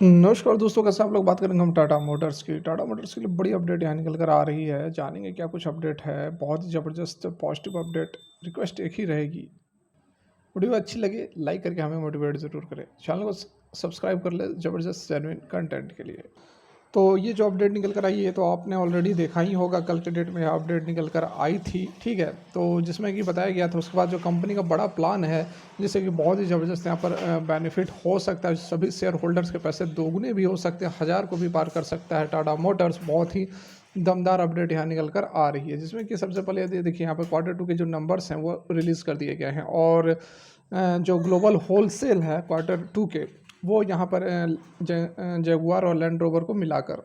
नमस्कार दोस्तों, कैसे आप लोग। बात करेंगे हम टाटा मोटर्स की। टाटा मोटर्स के लिए बड़ी अपडेट यहाँ निकल कर आ रही है। जानेंगे क्या कुछ अपडेट है। बहुत ही ज़बरदस्त पॉजिटिव अपडेट। रिक्वेस्ट एक ही रहेगी, वीडियो अच्छी लगे लाइक करके हमें मोटिवेट ज़रूर करें। चैनल को सब्सक्राइब कर ले ज़बरदस्त जेन्युइन कंटेंट के लिए। तो ये जो अपडेट निकल कर आई है तो आपने ऑलरेडी देखा ही होगा, कल के डेट में यह अपडेट निकल कर आई थी। ठीक है, तो जिसमें कि बताया गया था उसके बाद जो कंपनी का बड़ा प्लान है, जिससे कि बहुत ही ज़बरदस्त यहाँ पर बेनिफिट हो सकता है। सभी शेयर होल्डर्स के पैसे दोगुने भी हो सकते हैं, 1000 को भी पार कर सकता है टाटा मोटर्स। बहुत ही दमदार अपडेट यहाँ निकल कर आ रही है, जिसमें कि सबसे पहले यदि देखिए यहाँ पर क्वार्टर 2 के जो नंबर्स हैं वो रिलीज़ कर दिए गए हैं। और जो ग्लोबल होलसेल है क्वार्टर 2 के, वो यहाँ पर जगुआर और लैंड रोवर को मिलाकर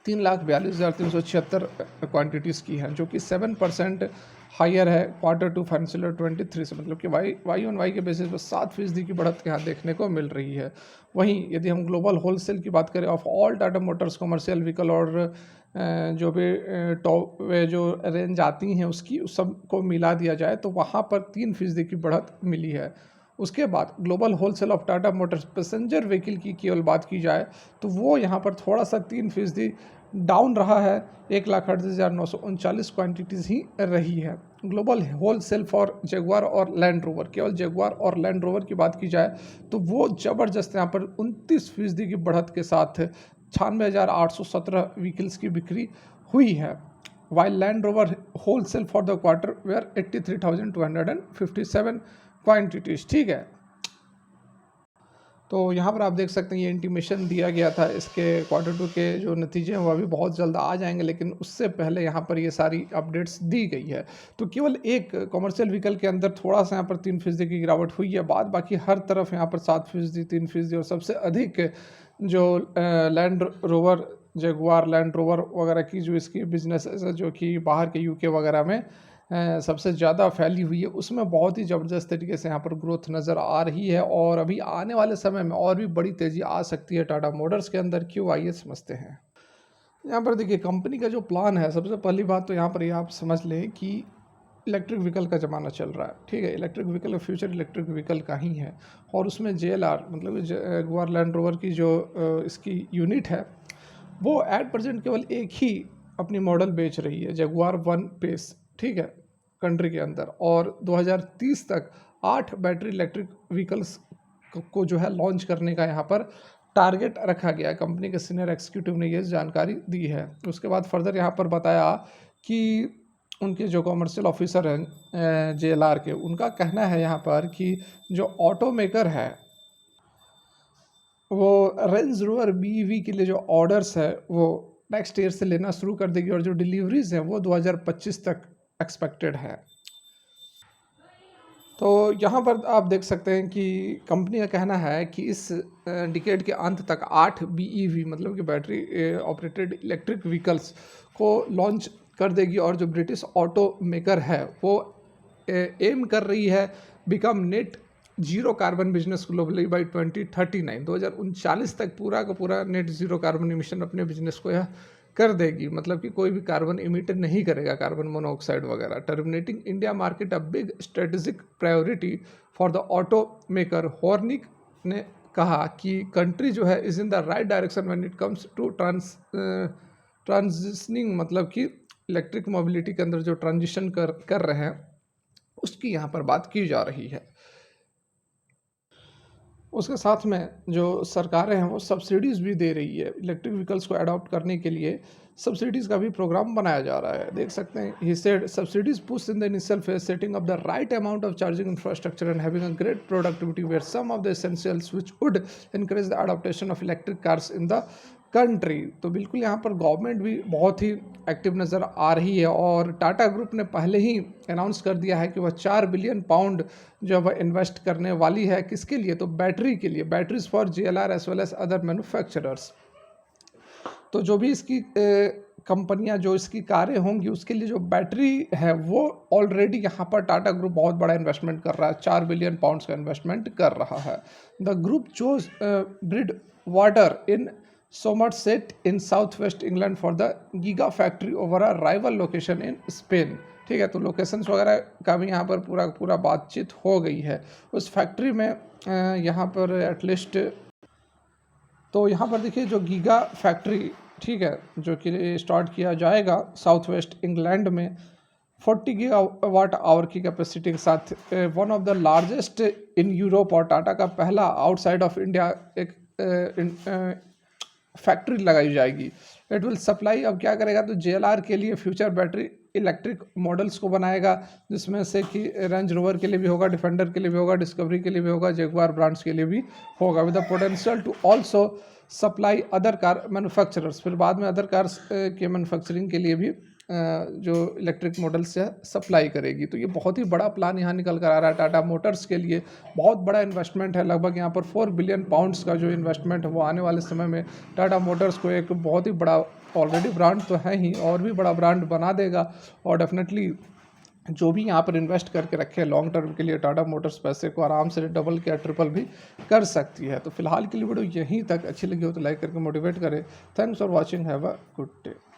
3,42,376 क्वांटिटीज़ की हैं, जो कि 7% हायर है क्वार्टर 2 फाइनेंशियल ईयर 23 से। मतलब कि वाई ऑन वाई के बेसिस पर 7% की बढ़त यहाँ देखने को मिल रही है। वहीं यदि हम ग्लोबल होलसेल की बात करें of all Tata Motors commercial vehicle और जो भी टॉप जो रेंज आती हैं उसकी उस सब को मिला दिया जाए तो वहाँ पर 3% की बढ़त मिली है। उसके बाद global wholesale of Tata Motors passenger vehicle की केवल बात की जाए तो वो यहाँ पर थोड़ा सा 3% डाउन रहा है। 1,38,939 क्वांटिटीज़ ही रही है। ग्लोबल होलसेल फॉर जगुआर और लैंड रोवर, केवल जगुआर और लैंड रोवर की बात की जाए तो वो ज़बरदस्त यहाँ पर 29% की बढ़त के साथ 96,817 व्हीकल्स की बिक्री हुई है। While Land Rover wholesale for the quarter were 83,257 quantities. ठीक है, तो यहाँ पर आप देख सकते हैं ये इंटीमेशन दिया गया था। इसके क्वार्टर 2 के जो नतीजे हैं वो अभी बहुत जल्द आ जाएंगे, लेकिन उससे पहले यहाँ पर ये सारी अपडेट्स दी गई है। तो केवल एक कमर्शियल व्हीकल के अंदर थोड़ा सा यहाँ पर 3% की गिरावट हुई है। बाद बाकी हर तरफ यहाँ पर 7%, 3%, और सबसे अधिक जो land rover Jaguar land rover वगैरह की जो इसकी बिजनेस है, जो कि बाहर के यूके वगैरह में सबसे ज़्यादा फैली हुई है, उसमें बहुत ही ज़बरदस्त तरीके से यहाँ पर ग्रोथ नज़र आ रही है। और अभी आने वाले समय में और भी बड़ी तेज़ी आ सकती है टाटा मोटर्स के अंदर। क्यों, आइए समझते हैं। यहाँ पर देखिए कंपनी का जो प्लान है, सबसे पहली बात तो यहाँ पर ये आप समझ लें कि इलेक्ट्रिक व्हीकल का ज़माना चल रहा है। ठीक है, इलेक्ट्रिक व्हीकल का फ्यूचर इलेक्ट्रिक व्हीकल का ही है। और उसमें JLR मतलब जगुआर लैंड रोवर की जो इसकी यूनिट है, वो एट प्रेजेंट केवल एक ही अपनी मॉडल बेच रही है, जगुआर 1 पेस। ठीक है, कंट्री के अंदर। और 2030 तक 8 बैटरी इलेक्ट्रिक व्हीकल्स को जो है लॉन्च करने का यहाँ पर टारगेट रखा गया है। कंपनी के सीनियर एग्जीक्यूटिव ने ये जानकारी दी है। उसके बाद फर्दर यहाँ पर बताया कि उनके जो कमर्शियल ऑफिसर हैं JLR के, उनका कहना है यहाँ पर कि जो ऑटोमेकर है वो रेंज रोवर BEV के लिए जो ऑर्डर्स है वो नेक्स्ट ईयर से लेना शुरू कर देगी, और जो डिलीवरीज हैं वो 2025 तक एक्सपेक्टेड है। तो यहाँ पर आप देख सकते हैं कि कंपनी का कहना है कि इस डिकेड के अंत तक 8 BEV मतलब कि बैटरी ऑपरेटेड इलेक्ट्रिक व्हीकल्स को लॉन्च कर देगी। और जो ब्रिटिश ऑटो मेकर है वो एम कर रही है become net zero carbon business globally by 2039, 2039 तक पूरा का पूरा नेट जीरो कार्बन इमिशन अपने बिजनेस को यह कर देगी। मतलब कि कोई भी कार्बन इमिट नहीं करेगा, कार्बन मोनोऑक्साइड वगैरह। Terminating India market a big strategic priority for the auto maker. Hornik ने कहा कि कंट्री जो है is in the right direction when it comes to transitioning, मतलब कि इलेक्ट्रिक मोबिलिटी के अंदर जो ट्रांजिशन कर रहे हैं उसकी यहाँ पर बात की जा रही है। उसके साथ में जो सरकारें हैं वो सब्सिडीज़ भी दे रही है। इलेक्ट्रिक व्हीकल्स को अडॉप्ट करने के लिए सब्सिडीज़ का भी प्रोग्राम बनाया जा रहा है। देख सकते हैं, he said subsidies push in the initial phase setting up the right amount of charging infrastructure and having a great productivity were some of the essentials which would encourage the adoption of electric cars in the country. तो बिल्कुल यहाँ पर government भी बहुत ही active नज़र आ रही है। और टाटा ग्रुप ने पहले ही अनाउंस कर दिया है कि वह 4 बिलियन पाउंड जो वह इन्वेस्ट करने वाली है। किसके लिए, तो बैटरी के लिए, batteries for JLR as well as other manufacturers. तो जो भी इसकी कंपनियां, जो इसकी कारें होंगी, उसके लिए जो बैटरी है वो ऑलरेडी यहाँ पर टाटा ग्रुप बहुत बड़ा इन्वेस्टमेंट कर रहा है, 4 बिलियन पाउंड्स का इन्वेस्टमेंट कर रहा है। The group chose Bridgwater in Somerset in south west England for the giga factory over a rival location in Spain. ठीक है, तो लोकेशंस वगैरह का भी यहाँ पर पूरा बातचीत हो गई है। उस फैक्ट्री में यहाँ पर एटलीस्ट तो यहाँ पर देखिए जो गीगा फैक्ट्री, ठीक है, जो कि स्टार्ट किया जाएगा साउथ वेस्ट इंग्लैंड में 40 गीगावाट आवर की कैपेसिटी के साथ, one of the largest in Europe, और टाटा का पहला आउटसाइड ऑफ इंडिया एक फैक्ट्री लगाई जाएगी। इट विल सप्लाई, अब क्या करेगा तो जेएलआर के लिए फ्यूचर बैटरी इलेक्ट्रिक मॉडल्स को बनाएगा, जिसमें से कि रेंज रोवर के लिए भी होगा, डिफेंडर के लिए भी होगा, डिस्कवरी के लिए भी होगा, जगुआर ब्रांड्स के लिए भी होगा, with the potential to also supply other car manufacturers. फिर बाद में अदर कार्स के मैन्युफैक्चरिंग के लिए भी जो इलेक्ट्रिक मॉडल से सप्लाई करेगी। तो ये बहुत ही बड़ा प्लान यहाँ निकल कर आ रहा है टाटा मोटर्स के लिए। बहुत बड़ा इन्वेस्टमेंट है, लगभग यहाँ पर 4 बिलियन पाउंड्स का जो इन्वेस्टमेंट है वो आने वाले समय में टाटा मोटर्स को एक बहुत ही बड़ा, ऑलरेडी ब्रांड तो है ही, और भी बड़ा ब्रांड बना देगा। और डेफिनेटली जो भी यहाँ पर इन्वेस्ट करके रखे लॉन्ग टर्म के लिए, टाटा मोटर्स पैसे को आराम से डबल या ट्रिपल भी कर सकती है। तो फिलहाल के लिए वीडियो यहीं तक, अच्छी लगी हो तो लाइक करके मोटिवेट करें। Thanks for watching, have a good day.